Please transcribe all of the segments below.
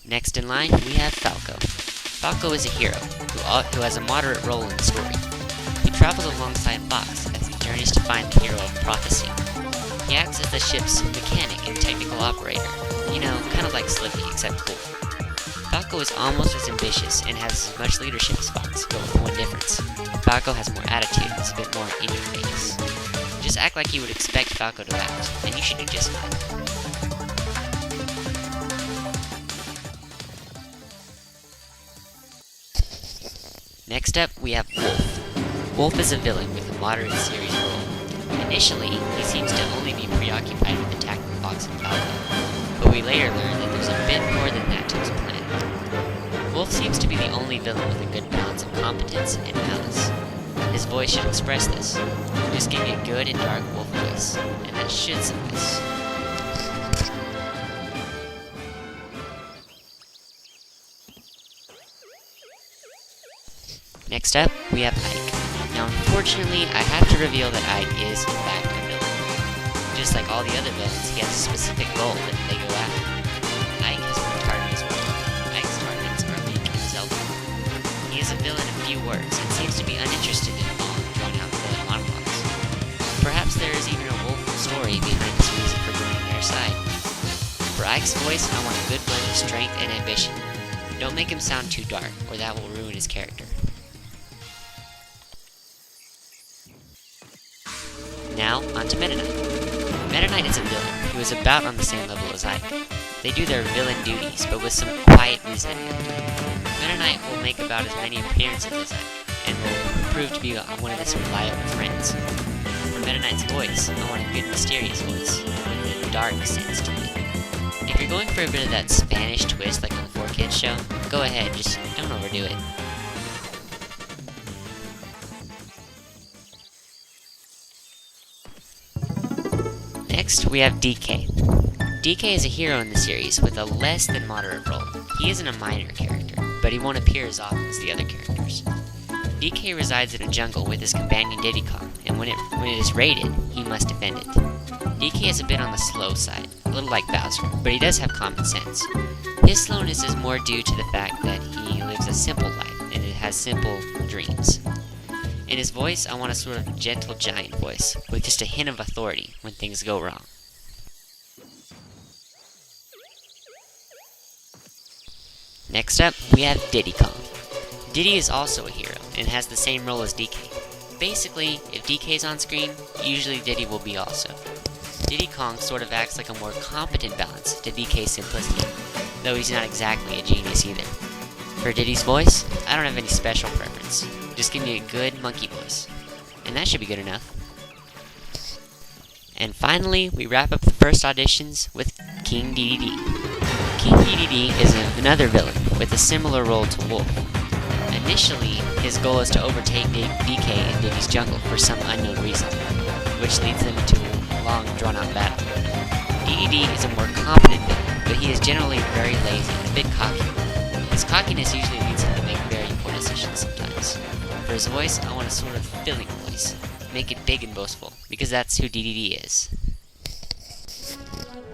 Next in line, we have Falco. Falco is a hero who has a moderate role in the story. He travels alongside Fox as he journeys to find the hero of prophecy. He acts as the ship's mechanic and technical operator. You know, kind of like Slippy, except cool. Falco is almost as ambitious and has as much leadership as Fox, but with one difference. Falco has more attitude and is a bit more in your face. Just act like you would expect Falco to act, and you should do just fine. Next up, we have Wolf. Wolf is a villain with a moderate series role. Initially, he seems to only be preoccupied with attacking Fox and Falco, but we later learn that there's a bit more than that to his plan. Wolf seems to be the only villain with a good balance of competence and malice. His voice should express this. Just give me a good and dark wolf voice, and that should suffice. Next up, we have Ike. Now unfortunately, I have to reveal that Ike is in fact a villain. Just like all the other villains, he has a specific goal that they go after. Ike has one target as well. Ike's targets are Link and Zelda. He is a villain in few words, and seems to be uninterested in long, drawn-out villain monologues. Perhaps there is even a woeful story behind his reason for joining their side. For Ike's voice, I want a good blend of strength and ambition. Don't make him sound too dark, or that will ruin his character. Now, on to MetaKnight. MetaKnight is a villain who is about on the same level as Ike. They do their villain duties, but with some quiet resentment. MetaKnight will make about as many appearances as Ike, and will prove to be one of his reliable friends. For MetaKnight's voice, I want a good mysterious voice, with a dark sense to it. If you're going for a bit of that Spanish twist like on the 4Kids show, go ahead, just don't overdo it. Next, we have DK. DK is a hero in the series with a less than moderate role. He isn't a minor character, but he won't appear as often as the other characters. DK resides in a jungle with his companion Diddy Kong, and when it is raided, he must defend it. DK is a bit on the slow side, a little like Bowser, but he does have common sense. His slowness is more due to the fact that he lives a simple life, and it has simple dreams. In his voice, I want a sort of gentle giant voice, with just a hint of authority when things go wrong. Next up, we have Diddy Kong. Diddy is also a hero, and has the same role as DK. Basically, if DK is on screen, usually Diddy will be also. Diddy Kong sort of acts like a more competent balance to DK's simplicity, though he's not exactly a genius either. For Diddy's voice, I don't have any special preference. Just give me a good monkey voice. And that should be good enough. And finally, we wrap up the first auditions with King DDD. King DDD is another villain with a similar role to Wolf. Initially, his goal is to overtake DK in Diddy's jungle for some unknown reason, which leads them into a long, drawn-out battle. DDD is a more competent villain, but he is generally very lazy and a bit cocky. His cockiness usually leads him to make very poor decisions sometimes. For his voice, I want a sort of filling voice. Make it big and boastful, because that's who DDD is.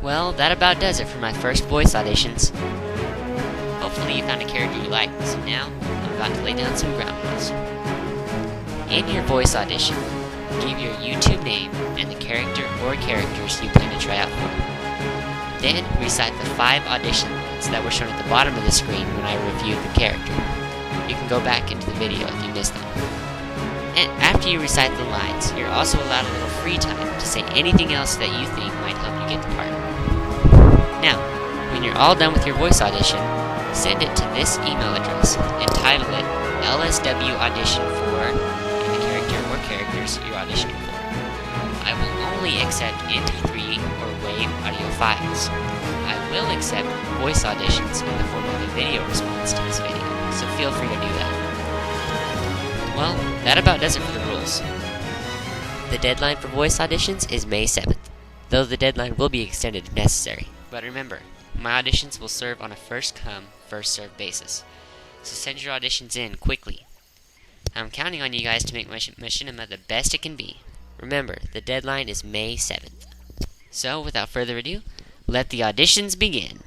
Well, that about does it for my first voice auditions. Hopefully you found a character you like, so now I'm about to lay down some ground rules. In your voice audition, give your YouTube name and the character or characters you plan to try out for. Then, recite the 5 audition lines that were shown at the bottom of the screen when I reviewed the character. You can go back into the video if you missed them. And after you recite the lines, you're also allowed a little free time to say anything else that you think might help you get the part. Now, when you're all done with your voice audition, send it to this email address and title it LSW Audition for and the character or characters you're auditioning for. I will only accept MP3 or WAV audio files. I will accept voice auditions in the form of a video response to this video, so feel free to do that. Well, that about does it for the rules. The deadline for voice auditions is May 7th, though the deadline will be extended if necessary. But remember, my auditions will serve on a first-come, first-served basis, so send your auditions in quickly. I'm counting on you guys to make my machinima the best it can be. Remember, the deadline is May 7th. So, without further ado, let the auditions begin.